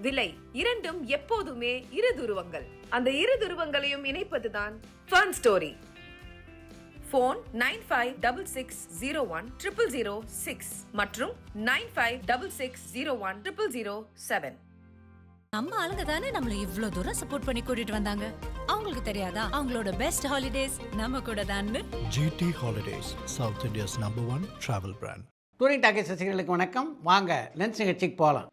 விலை இரண்டும் எப்போதுமே இரு துருவங்கள். அந்த இரு துருவங்களையும் இணைப்பதுதான் ஃபன் ஸ்டோரி. போன் 9566010006 மற்றும் 9566010007. நம்ம ஆளுங்க தானே நம்மள இவ்ளோ தூரம் சப்போர்ட் பண்ணி கூட்டிட்டு வந்தாங்க. அவங்களுக்கு தெரியாதா அவங்களோட பெஸ்ட் ஹாலிடேஸ் நம்ம கூட தான்னு. GT Holidays, South India's #1 travel brand. Touring talkie ரசிகர்களுக்கு வணக்கம். வாங்க லென்ஸ் நிகழ்ச்சிக்கு போகலாம்.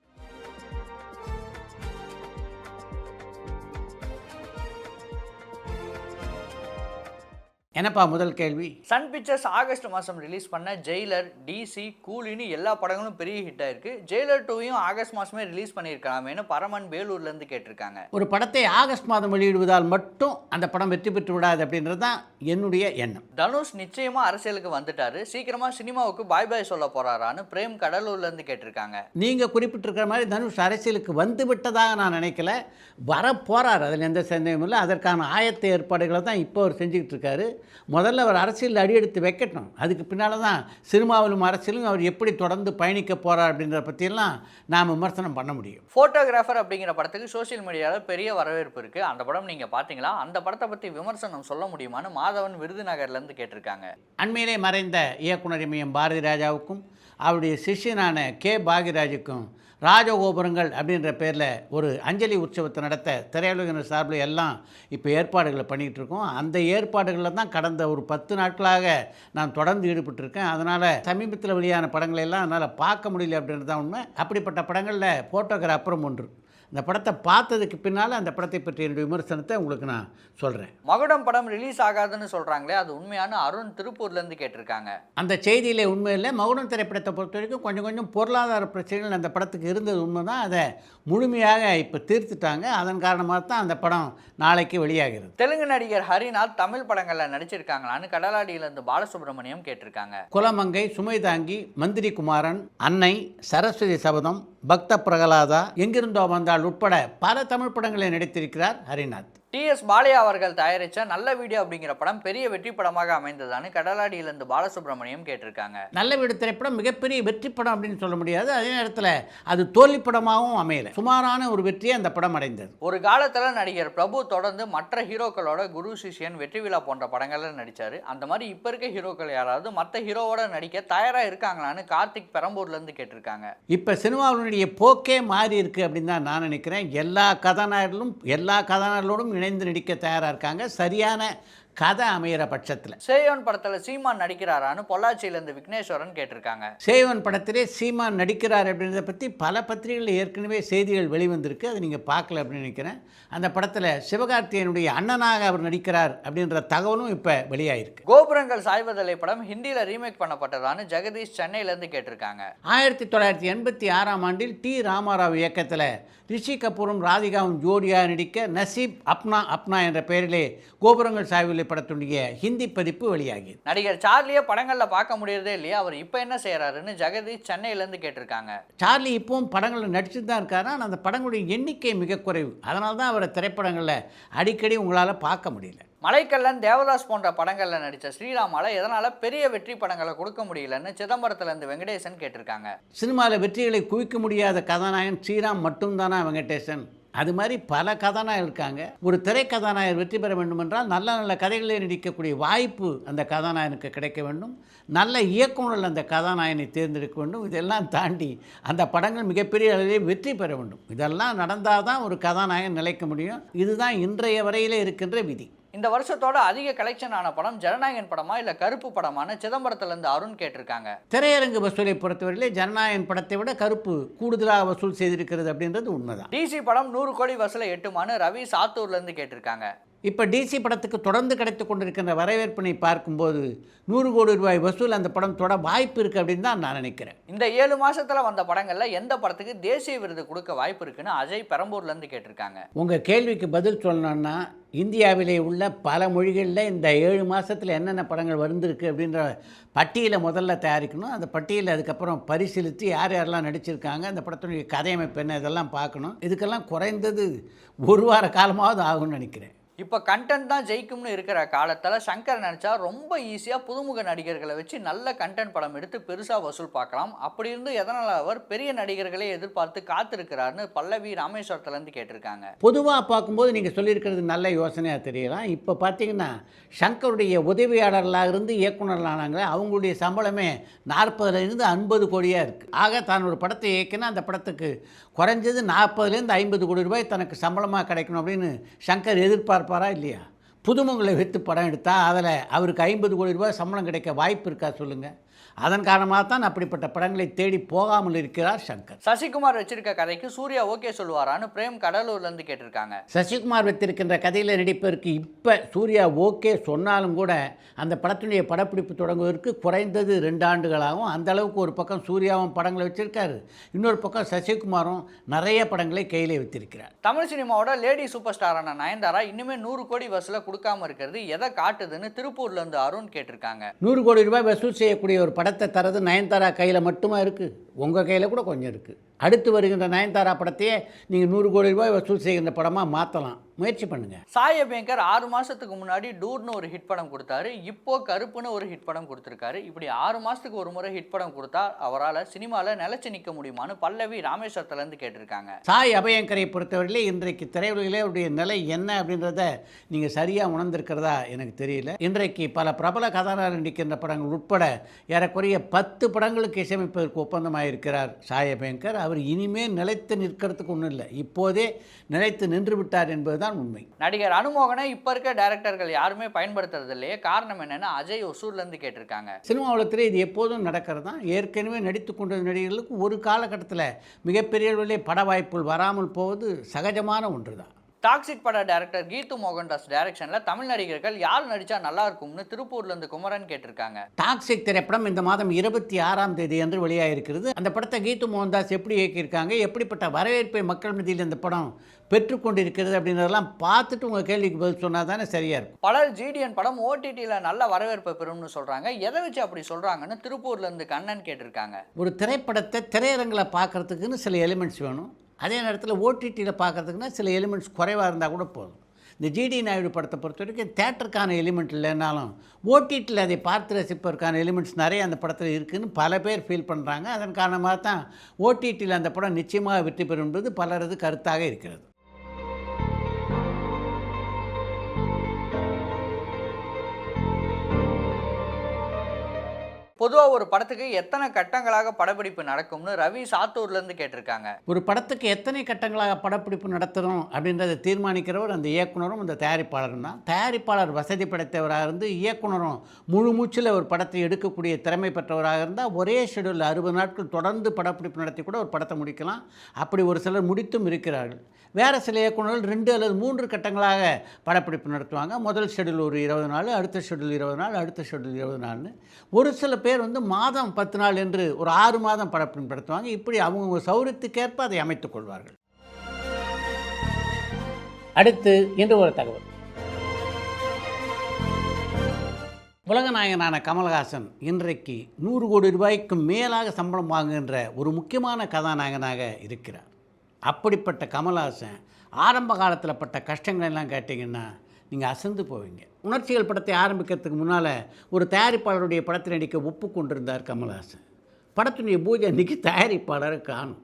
என்னப்பா முதல் கேள்வி? சன் பிக்சர்ஸ் ஆகஸ்ட் மாதம் ரிலீஸ் பண்ண ஜெயிலர், டிசி, கூலின்னு எல்லா படங்களும் பெரிய ஹிட் ஆயிருக்கு. ஜெயிலர் 2யும் ஆகஸ்ட் மாதமே ரிலீஸ் பண்ணியிருக்கலாமேனு பரமன் வேலூர்லேருந்து கேட்டிருக்காங்க. ஒரு படத்தை ஆகஸ்ட் மாதம் வெளியிடுவதால் மட்டும் அந்த படம் வெற்றி பெற்று விடாது அப்படின்றது தான் என்னுடைய எண்ணம். தனுஷ் நிச்சயமாக அரசியலுக்கு வந்துட்டாரு, சீக்கிரமாக சினிமாவுக்கு பாய் பாய் சொல்ல போறாரான்னு பிரேம் கடலூர்லேருந்து கேட்டிருக்காங்க. நீங்கள் குறிப்பிட்டிருக்கிற மாதிரி தனுஷ் அரசியலுக்கு வந்து விட்டதாக நான் நினைக்கல, வரப்போகிறார், அதில் எந்த சந்தேகமும் இல்லை. அதற்கான ஆயத்த ஏற்பாடுகளை தான் இப்போ அவர் செஞ்சுக்கிட்டு இருக்காரு. முதல்ல அவர் அரசியல் அடியெடுத்து வைக்கட்டும், அதுக்கு பின்னால் தான் சினிமாவிலும் அரசியலும் அவர் எப்படி தொடர்ந்து பயணிக்க போகிறார் அப்படின்றத பற்றியெல்லாம் நாம் விமர்சனம் பண்ண முடியும். ஃபோட்டோகிராஃபர் அப்படிங்கிற படத்துக்கு சோஷியல் மீடியாவில் பெரிய வரவேற்பு இருக்குது. அந்த படம் நீங்கள் பார்த்தீங்களா? அந்த படத்தை பற்றி விமர்சனம் சொல்ல முடியுமான்னு மாதவன் விருதுநகர்லேருந்து கேட்டிருக்காங்க. அண்மையிலே மறைந்த இயக்குனர் எம் பாரதி ராஜாவுக்கும் அவருடைய சிஷ்யனான கே பாகிராஜுக்கும் ராஜகோபுரங்கள் அப்படின்ற பேரில் ஒரு அஞ்சலி உற்சவத்தை நடத்த திரையுலகினர் சார்பில் எல்லாம் இப்போ ஏற்பாடுகளை பண்ணிகிட்டு இருக்கோம். அந்த ஏற்பாடுகளில் தான் கடந்த ஒரு 10 நாட்களாக நான் தொடர்ந்து ஈடுபட்டிருக்கேன். அதனால் சமீபத்தில் வெளியான படங்களை எல்லாம் என்னால் பார்க்க முடியல அப்படின்றது தான் உண்மை. அப்படிப்பட்ட படங்களில் ஃபோட்டோகிராஃபரும் ஒன்று. இந்த படத்தை பார்த்ததுக்கு பின்னால் அந்த படத்தை பற்றி என்னுடைய விமர்சனத்தை உங்களுக்கு நான் சொல்கிறேன். மகுடம் படம் ரிலீஸ் ஆகாதுன்னு சொல்கிறாங்களே, அது உண்மையான? அருண் திருப்பூர்லேருந்து கேட்டிருக்காங்க. அந்த செய்தியிலே உண்மை இல்லை. மகுடம் திரைப்படத்தை பொறுத்த வரைக்கும் கொஞ்சம் பொருளாதார பிரச்சனைகள் அந்த படத்துக்கு இருந்தது உண்மை தான். அதை முழுமையாக இப்போ தீர்த்துட்டாங்க. அதன் காரணமாக தான் அந்த படம் நாளைக்கு வெளியாகிறது. தெலுங்கு நடிகர் ஹரிநாத் தமிழ் படங்களில் நடிச்சிருக்காங்களான்னு கடலாடியிலேருந்து பாலசுப்ரமணியம் கேட்டிருக்காங்க. குலமங்கை, சுமைதாங்கி, மந்திரி குமாரன், அன்னை, சரஸ்வதி சபதம், பக்த பிரகலாதா, எங்கிருந்தோ வந்தால் உட்பட பல தமிழ் படங்களை நடித்திருக்கிறார் ஹரிநாத். TS பாலையா அவர்கள் தயாரித்த நல்ல வீடியோ அப்படிங்கிற படம் பெரிய வெற்றி படமாக அமைந்ததான்னு கடலாடியிலிருந்து பாலசுப்ரமணியம் கேட்டிருக்காங்க. நல்ல வீடு திரைப்படம் மிகப்பெரிய வெற்றி படம் அப்படின்னு சொல்ல முடியாது, அதே நேரத்தில் அது தோல்வி படமாகவும் அமையலை. சுமாரான ஒரு வெற்றியை அந்த படம் அடைந்தது. ஒரு காலத்தில் நடிகர் பிரபு தொடர்ந்து மற்ற ஹீரோக்களோட குரு சிஷ்யன், வெற்றி விழா போன்ற படங்கள்ல நடித்தார். அந்த மாதிரி இப்போ இருக்க ஹீரோக்கள் யாராவது மற்ற ஹீரோவோட நடிக்க தயாராக இருக்காங்களான்னு கார்த்திக் பெரம்பூர்லேருந்து கேட்டிருக்காங்க. இப்போ சினிமாவினுடைய போக்கே மாறி இருக்குது அப்படின்னு தான் நான் நினைக்கிறேன். எல்லா கதாநாயகர்களும் இணைந்து நடிக்க தயாராக இருக்காங்க, சரியான கதை அமைகிற பட்சத்தில். சேயோன் படத்தில் சீமான் நடிக்கிறாரான்னு பொள்ளாச்சியிலேருந்து விக்னேஸ்வரன் கேட்டிருக்காங்க. சேயோன் படத்திலே சீமான் நடிக்கிறார் அப்படின்றத பற்றி பல பத்திரிகைகளில் ஏற்கனவே செய்திகள் வெளிவந்திருக்கு, அதை நீங்கள் பார்க்கல அப்படின்னு நினைக்கிறேன். அந்த படத்தில் சிவகார்த்திகேயனுடைய அண்ணனாக அவர் நடிக்கிறார் அப்படின்ற தகவலும் இப்போ வெளியாயிருக்கு. கோபுரங்கள் சாய்வதலை படம் ஹிந்தியில் ரீமேக் பண்ணப்பட்டதான்னு ஜெகதீஷ் சென்னையிலேருந்து கேட்டிருக்காங்க. 1986ஆம் ஆண்டில் டி ராமாராவ் இயக்கத்தில் ரிஷி கபூரும் ராதிகாவும் ஜோடியாக நடிக்க நசீப் அப்னா என்ற பெயரிலே கோபுரங்கள் சாய்வதலை படத்துடைய ஹிந்தி பதிப்பு வெளியாகி. நடிகர் சார்லியை படங்களில் பார்க்க முடியறதே இல்லையா, அவர் இப்போ என்ன செய்கிறாருன்னு ஜெகதீஷ் சென்னையிலேருந்து கேட்டிருக்காங்க. சார்லி இப்பவும் படங்களில் நடிச்சுட்டு தான் இருக்காரு, ஆனால் அந்த படங்களுடைய எண்ணிக்கை மிக குறைவு. அதனால தான் அவரை திரைப்படங்களில் அடிக்கடி உங்களால் பார்க்க முடியல. மலைக்கல்லன், தேவதாஸ் போன்ற படங்களில் நடித்த ஸ்ரீராமால எதனால் பெரிய வெற்றி படங்களை கொடுக்க முடியலன்னு சிதம்பரத்துலேருந்து வெங்கடேசன் கேட்டிருக்காங்க. சினிமாவில் வெற்றிகளை குவிக்க முடியாத கதாநாயகன் ஸ்ரீராம் மட்டும்தானா வெங்கடேசன்? அது மாதிரி பல கதாநாயகர் இருக்காங்க. ஒரு திரை கதாநாயகர் வெற்றி பெற வேண்டுமென்றால் நல்ல நல்ல கதைகளை நடிக்கக்கூடிய வாய்ப்பு அந்த கதாநாயகனுக்கு கிடைக்க வேண்டும். நல்ல இயக்குநர்கள் அந்த கதாநாயகனை தேர்ந்தெடுக்க வேண்டும். இதெல்லாம் தாண்டி அந்த படங்கள் மிகப்பெரிய அளவிலே வெற்றி பெற வேண்டும். இதெல்லாம் நடந்தால் தான் ஒரு கதாநாயகன் நிலைக்க முடியும். இதுதான் இன்றைய வரையிலே இருக்கின்ற விதி. இந்த வருஷத்தோட அதிக கலெக்ஷன் ஆன படம் ஜனநாயகன் படமா இல்லை கருப்பு படமான சிதம்பரத்துலேருந்து அருண் கேட்டிருக்காங்க. திரையரங்கு வசூலை பொறுத்தவரையிலே ஜனநாயகன் படத்தை விட கருப்பு கூடுதலாக வசூல் செய்திருக்கிறது அப்படின்றது உண்மைதான். டிசி படம் 100 கோடி வசூலை எட்டுமான்னு ரவி சாத்தூர்லேருந்து கேட்டிருக்காங்க. இப்போ டிசி படத்துக்கு தொடர்ந்து கிடைத்து கொண்டிருக்கின்ற வரவேற்பினை பார்க்கும்போது 100 கோடி ரூபாய் வசூல் அந்த படம் தொட வாய்ப்பு இருக்குது அப்படின்னு தான் நான் நினைக்கிறேன். இந்த 7 மாதத்தில் வந்த படங்களில் எந்த படத்துக்கு தேசிய விருது கொடுக்க வாய்ப்பு இருக்குன்னு அஜய் பெரம்பூர்லேருந்து கேட்டிருக்காங்க. உங்கள் கேள்விக்கு பதில் சொல்லணும்னா, இந்தியாவிலே உள்ள பல மொழிகளில் இந்த 7 மாதத்தில் என்னென்ன படங்கள் வந்திருக்கு அப்படின்ற பட்டியலை முதல்ல தயாரிக்கணும். அந்த பட்டியலை அதுக்கப்புறம் பரிசீலித்து யார் யாரெல்லாம் நடிச்சிருக்காங்க, அந்த படத்தினுடைய கதையமைப்பு என்ன, இதெல்லாம் பார்க்கணும். இதுக்கெல்லாம் குறைந்தது 1 வார காலமாவது ஆகும்னு நினைக்கிறேன். இப்போ கண்டென்ட் தான் ஜெயிக்கும்னு இருக்கிற காலத்தில் சங்கர் நினச்சா ரொம்ப ஈஸியாக புதுமுக நடிகர்களை வச்சு நல்ல கண்டென்ட் படம் எடுத்து பெருசாக வசூல் பார்க்கலாம். அப்படி இருந்து எதனால் அவர் பெரிய நடிகர்களே எதிர்பார்த்து காத்திருக்கிறாருன்னு பல்லவி ராமேஸ்வரத்துலேருந்து கேட்டிருக்காங்க. பொதுவாக பார்க்கும்போது நீங்கள் சொல்லியிருக்கிறது நல்ல யோசனையாக தெரியலாம். இப்போ பார்த்தீங்கன்னா சங்கருடைய உதவியாளர்களாக இருந்து இயக்குனர்களானாங்க, அவங்களுடைய சம்பளமே 40லேருந்து 50 கோடியாக இருக்குது. ஆக தான் ஒரு படத்தை இயக்கினா அந்த படத்துக்கு குறைஞ்சது 40லேருந்து 50 கோடி ரூபாய் தனக்கு சம்பளமாக கிடைக்கணும் அப்படின்னு சங்கர் எதிர்பார்ப்பாரா இல்லையா? புதுமுகங்களை வைத்து படம் எடுத்தால் அதில் அவருக்கு 50 கோடி ரூபாய் சம்பளம் கிடைக்க வாய்ப்பு இருக்கா சொல்லுங்கள்? அதன் காரணமாக தான் அப்படிப்பட்ட படங்களை தேடி போகாமல் இருக்கிறார் சங்கர். சசிகுமார் வச்சிருக்க கதைக்கு சூர்யா ஓகே சொல்லுவாரான்னு பிரேம் கடலூர்லேருந்து கேட்டிருக்காங்க. சசிகுமார் வைத்திருக்கின்ற கதையில் நடிப்பதற்கு இப்போ சூர்யா ஓகே சொன்னாலும் கூட அந்த படத்தினுடைய படப்பிடிப்பு தொடங்குவதற்கு குறைந்தது 2 ஆண்டுகளாகும். அந்த அளவுக்கு ஒரு பக்கம் சூர்யாவும் படங்களை வச்சிருக்காரு, இன்னொரு பக்கம் சசிகுமாரும் நிறைய படங்களை கையிலே வைத்திருக்கிறார். தமிழ் சினிமாவோட லேடி சூப்பர் ஸ்டாரான நயன்தாரா இன்னுமே 100 கோடி வசூலை கொடுக்காம இருக்கிறது எதை காட்டுதுன்னு திருப்பூர்லேருந்து அருண் கேட்டிருக்காங்க. 100 கோடி ரூபாய் வசூல் செய்யக்கூடிய ஒரு படத்தை தரது நயன்தாரா கையில் மட்டுமா இருக்குது? உங்கள் கையில் கூட கொஞ்சம் இருக்குது. அடுத்து வருகின்ற நயன்தாரா படத்தையே நீங்கள் 100 கோடி ரூபாய் வசூல் செய்கின்ற படமாக மாற்றலாம், முயற்சி பண்ணுங்கள். சாய் அபியங்கர் 6 மாதத்துக்கு முன்னாடி டூர்னு ஒரு ஹிட் படம் கொடுத்தாரு, இப்போ கருப்புன்னு ஒரு ஹிட் படம் கொடுத்துருக்காரு. இப்படி 6 மாதத்துக்கு ஒரு முறை ஹிட் படம் கொடுத்தா அவரால் சினிமாவில் நிலைச்சு நிற்க முடியுமான்னு பல்லவி ராமேஸ்வரத்துலேருந்து கேட்டிருக்காங்க. சாய் அபயங்கரை பொறுத்தவரையிலே இன்றைக்கு திரையுலகிலே அவருடைய நிலை என்ன அப்படின்றத நீங்கள் சரியாக உணர்ந்திருக்கிறதா எனக்கு தெரியல. இன்றைக்கு பல பிரபல கதாநாயகர் நடிக்கின்ற படங்கள் உட்பட ஏறக்குறைய 10 படங்களுக்கு இசையமைப்பதற்கு ஒப்பந்தமாக இருக்கிறார் சாய் அபயங்கர். அவர் இனிமேல் நிலைத்து நிற்கிறதுக்கு ஒன்றும் இல்லை, இப்போதே நிலைத்து நின்று விட்டார் என்பதுதான் உண்மை. நடிகர் அனுமோகனை இப்போ இருக்க டைரக்டர்கள் யாருமே பயன்படுத்துறது இல்லையே, காரணம் என்னன்னு அஜய் ஒசூர்லேருந்து கேட்டிருக்காங்க. சினிமா உலகத்திலே இது எப்போதும் நடக்கிறது தான். ஏற்கனவே நடித்து கொண்ட நடிகர்களுக்கு ஒரு காலகட்டத்தில் மிகப்பெரிய அளவிலே பட வாய்ப்புகள் வராமல் போவது சகஜமான ஒன்று தான். டாக்ஸிக் பட டைரக்டர் கீது மோகன்தாஸ் டைரக்ஷனில் தமிழ் நடிகர்கள் யார் நடித்தா நல்லா இருக்கும்னு திருப்பூர்லேருந்து குமரன் கேட்டிருக்காங்க. டாக்ஸிக் திரைப்படம் இந்த மாதம் 26ஆம் தேதி அன்று வெளியாகிருக்கிறது. அந்த படத்தை கீது மோகன்தாஸ் எப்படி இயக்கியிருக்காங்க, எப்படிப்பட்ட வரவேற்பை மக்கள் மத்தியில் இந்த படம் பெற்றுக்கொண்டிருக்கிறது அப்படின்றதெல்லாம் பார்த்துட்டு உங்கள் கேள்விக்கு பதில் சொன்னால் தானே சரியாக இருக்கும். பலர் ஜிடிஎன் படம் ஓடிடியில் நல்ல வரவேற்பை பெறும்னு சொல்கிறாங்க. எதை வச்சு அப்படி சொல்கிறாங்கன்னு திருப்பூர்லேருந்து கண்ணன் கேட்டிருக்காங்க. ஒரு திரைப்படத்தை திரையரங்கில் பார்க்குறதுக்குன்னு சில எலிமெண்ட்ஸ் வேணும், அதே நேரத்தில் ஓடிடியில் பார்க்குறதுக்குன்னா சில எலிமெண்ட்ஸ் குறைவாக இருந்தால் கூட போதும். இந்த ஜிடி நாயுடு படத்தை பொறுத்த வரைக்கும் தேட்டருக்கான எலிமெண்ட் இல்லைன்னாலும் ஓடிடியில் அதை பார்த்து ரசிப்பதற்கான எலிமெண்ட்ஸ் நிறைய அந்த படத்தில் இருக்குதுன்னு பல பேர் ஃபீல் பண்ணுறாங்க. அதன் காரணமாக தான் ஓடிடியில் அந்த படம் நிச்சயமாக வெற்றி பெறும் என்பது பலரது கருத்தாக இருக்கிறது. பொதுவாக ஒரு படத்துக்கு எத்தனை கட்டங்களாக படப்பிடிப்பு நடக்கும்னு ரவி சாத்தூர்லேருந்து கேட்டிருக்காங்க. ஒரு படத்துக்கு எத்தனை கட்டங்களாக படப்பிடிப்பு நடத்தணும் அப்படின்றத தீர்மானிக்கிறவர் அந்த இயக்குனரும் அந்த தயாரிப்பாளரும் தான். தயாரிப்பாளர் வசதி படைத்தவராக இருந்து இயக்குனரும் முழு மூச்சில் ஒரு படத்தை எடுக்கக்கூடிய திறமை பெற்றவராக இருந்தால் ஒரே ஷெடியூலில் 60 நாட்கள் தொடர்ந்து படப்பிடிப்பு நடத்தி கூட ஒரு படத்தை முடிக்கலாம். அப்படி ஒரு சிலர் முடித்தும் இருக்கிறார்கள். வேறு சில இயக்குனர்கள் 2 அல்லது 3 கட்டங்களாக படப்பிடிப்பு நடத்துவாங்க. முதல் ஷெடியூல் ஒரு 20 நாள், அடுத்த ஷெடியூல் 20 நாள், அடுத்த ஷெடியூல் 20 நாள்னு. ஒரு சில பேர் மாதம் 10 நாள் என்று ஒரு 6 மாதம் படப்பிடிப்பு நடத்துவாங்க. இப்படி அவங்க சௌரியத்துக்கேற்ப அதை அமைத்துக் கொள்வார்கள். அடுத்து இன்று ஒரு தகவல். உலகநாயகனான கமல்ஹாசன் இன்றைக்கு 100 கோடி ரூபாய்க்கு மேலாக சம்பளம் வாங்குகின்ற ஒரு முக்கியமான கதாநாயகனாக இருக்கிறார். அப்படிப்பட்ட கமல்ஹாசன் ஆரம்ப காலத்தில் பட்ட கஷ்டங்கள் எல்லாம் கேட்டிங்கன்னா நீங்கள் அசந்து போவீங்க. உணர்ச்சிகள் படத்தை ஆரம்பிக்கிறதுக்கு முன்னால் ஒரு தயாரிப்பாளருடைய படத்தில் நடிக்க ஒப்புக்கொண்டிருந்தார் கமல்ஹாசன். படத்தினுடைய பூஜை அன்றைக்கி தயாரிப்பாளரை காணும்.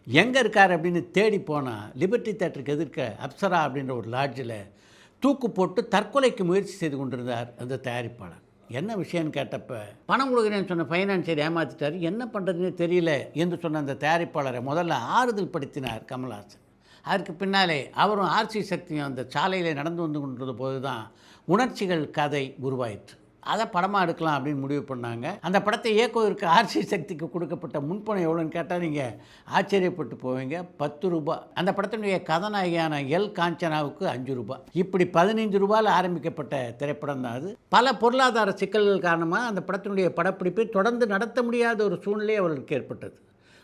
எங்கே இருக்கார் அப்படின்னு தேடி போனால் லிபர்ட்டி தேட்டருக்கு எதிர்க்க அப்சரா அப்படின்ற ஒரு லாட்ஜில் தூக்கு போட்டு தற்கொலைக்கு முயற்சி செய்து கொண்டிருந்தார் அந்த தயாரிப்பாளர். என்ன விஷயம்னு கேட்டப்போ பணம் கொடுக்குறேன்னு சொன்ன ஃபைனான்சியர் ஏமாற்றிட்டார், என்ன பண்ணுறதுன்னு தெரியல என்று சொன்ன அந்த தயாரிப்பாளரை முதல்ல ஆறுதல் படுத்தினார் கமல்ஹாசன். அதற்கு பின்னாலே அவரும் ஆர்சி சக்தியும் அந்த சாலையில் நடந்து வந்து கொண்டிருந்த போது தான் உணர்ச்சிகள் கதை உருவாயிற்று. அதை படமாக எடுக்கலாம் அப்படின்னு முடிவு பண்ணாங்க. அந்த படத்தை இயக்குவதற்கு ஆர்சி சக்திக்கு கொடுக்கப்பட்ட முன்பணம் எவ்வளோன்னு கேட்டால் நீங்கள் ஆச்சரியப்பட்டு போவீங்க. 10 ரூபாய். அந்த படத்தினுடைய கதாநாயகியான எல் காஞ்சனாவுக்கு 5 ரூபாய். இப்படி 15 ரூபாயில் ஆரம்பிக்கப்பட்ட திரைப்படம் தான் அது. பல பொருளாதார சிக்கல்கள் காரணமாக அந்த படத்தினுடைய படப்பிடிப்பை தொடர்ந்து நடத்த முடியாத ஒரு சூழ்நிலை அவர்களுக்கு ஏற்பட்டது.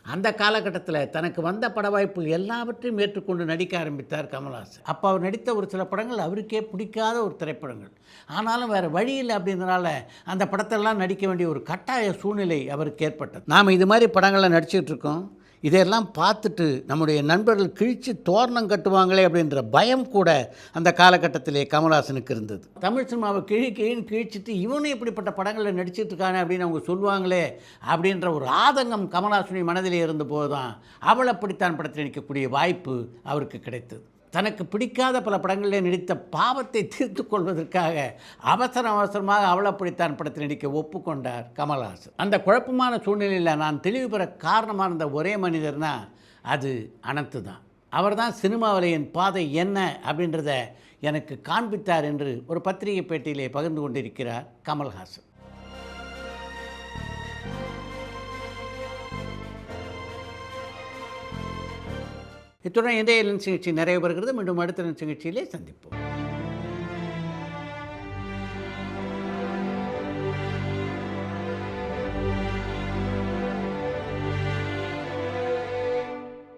அந்த காலகட்டத்தில் தனக்கு வந்த பட வாய்ப்புகள் எல்லாவற்றையும் ஏற்றுக்கொண்டு நடிக்க ஆரம்பித்தார் கமல்ஹாசன். அப்போ அவர் நடித்த ஒரு சில படங்கள் அவருக்கே பிடிக்காத ஒரு திரைப்படங்கள். ஆனாலும் வேறு வழி இல்லை அப்படின்றனால அந்த படத்தெல்லாம் நடிக்க வேண்டிய ஒரு கட்டாய சூழ்நிலை அவருக்கு ஏற்பட்டது. நாம் இது மாதிரி படங்களில் நடிச்சிட்டு இருக்கோம். இதையெல்லாம் பார்த்துட்டு நம்முடைய நண்பர்கள் கிழித்து தோரணம் கட்டுவாங்களே அப்படின்ற பயம் கூட அந்த காலகட்டத்திலே கமல்ஹாசனுக்கு இருந்தது. தமிழ் சினிமாவை கிழின்னு கிழிச்சிட்டு இவனும் இப்படிப்பட்ட படங்களில் நடிச்சிட்டு இருக்கானே அப்படின்னு அவங்க சொல்லுவாங்களே அப்படின்ற ஒரு ஆதங்கம் கமல்ஹாசனுடைய மனதிலே இருந்தபோது தான் அவள் அப்படித்தான் படத்தில் நடிக்கக்கூடிய வாய்ப்பு அவருக்கு கிடைத்தது. தனக்கு பிடிக்காத பல படங்களில் நடித்த பாவத்தை தீர்த்து கொள்வதற்காக அவசரமாக அவள் அப்படித்தான் படத்தில் நடிக்க ஒப்புக்கொண்டார் கமல்ஹாசன். அந்த குழப்பமான சூழ்நிலையில் நான் தெளிவு பெற காரணமாக இருந்த ஒரே மனிதர்னா அது அனந்த் தான். அவர் தான் சினிமாவில் என் பாதை என்ன அப்படின்றத எனக்கு காண்பித்தார் என்று ஒரு பத்திரிகை பேட்டியிலே பகிர்ந்து கொண்டிருக்கிறார் கமல்ஹாசன். இத்துடன் இன்றைய லென்ஸ் நிகழ்ச்சி நிறைவு பெறுகிறது. மீண்டும் அடுத்த லென்ஸ் நிகழ்ச்சியிலே சந்திப்போம்.